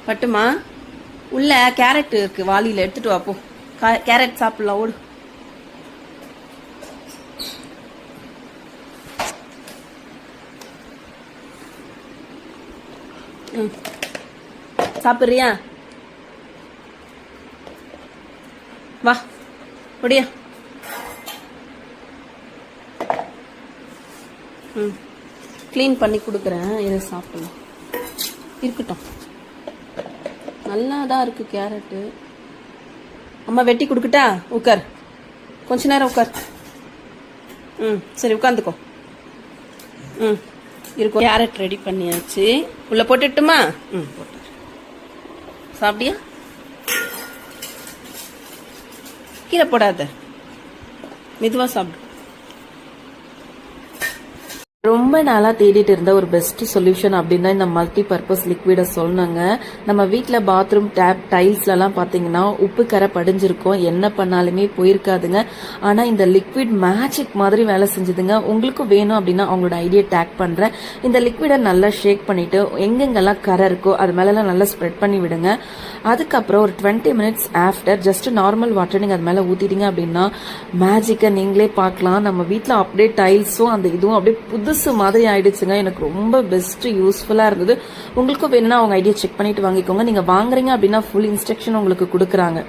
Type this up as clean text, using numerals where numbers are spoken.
பட்டுமா உள்ள கேரட் இருக்கு வாளியில எடுத்துட்டு வா போ. கேரட் சாப்பிடலாம் ஓடு. சாப்பிடுறியா? வா ஒடியா. க்ளீன் பண்ணி கொடுக்குறேன், இதை சாப்பிடலாம். இருக்கட்டும், நல்லா தான் இருக்கு கேரட்டு. அம்மா வெட்டி கொடுக்கட்டா? உட்கார், கொஞ்ச நேரம் உட்கார். சரி உட்காந்துக்கோ. இருக்கும். கேரட் ரெடி பண்ணியாச்சு, உள்ள போட்டுட்டுமா? போட்டு சாப்பிடியா? கீழே போடாத, மெதுவா சாப்பிடு. ரொம்ப நாளா தேடிட்டு இருந்த ஒரு பெஸ்ட் சொல்யூஷன் அப்படின்னா இந்த மல்டி பர்பஸ் லிக்விட சொன்னாங்க. நம்ம வீட்டுல பாத்ரூம் டேப் டைல்ஸ்ல எல்லாம் பாத்தீங்கன்னா உப்பு கரை படிஞ்சிருக்கும், என்ன பண்ணாலுமே போயிருக்காதுங்க. ஆனா இந்த லிக்விட் மேஜிக் மாதிரி வேலை செஞ்சதுங்க. உங்களுக்கும் வேணும் அப்படின்னா அவங்களோட ஐடியா டேக் பண்றேன். இந்த லிக்விட நல்லா ஷேக் பண்ணிட்டு எங்கெங்கெல்லாம் கரை இருக்கோ அது மேல எல்லாம் நல்லா ஸ்ப்ரெட் பண்ணி விடுங்க. அதுக்கப்புறம் ஒரு 20 minutes after just normal water நீங்க அது மேல ஊத்திட்டீங்க அப்படின்னா மேஜிக்கை நீங்களே பார்க்கலாம். நம்ம வீட்டுல அப்படியே டைல்ஸும் அந்த இதுவும் அப்படியே புதுசு மாதிரி ஆயிடுச்சுங்க. எனக்கு ரொம்ப பெஸ்ட் யூஸ்ஃபுல்லா இருந்தது. உங்களுக்கும் வேணும்னா அவங்க ஐடியா செக் பண்ணிட்டு வாங்கிக்கோங்க. நீங்க வாங்குறீங்க அப்படின்னா ஃபுல் இன்ஸ்ட்ரக்ஷன் உங்களுக்கு கொடுக்குறாங்க.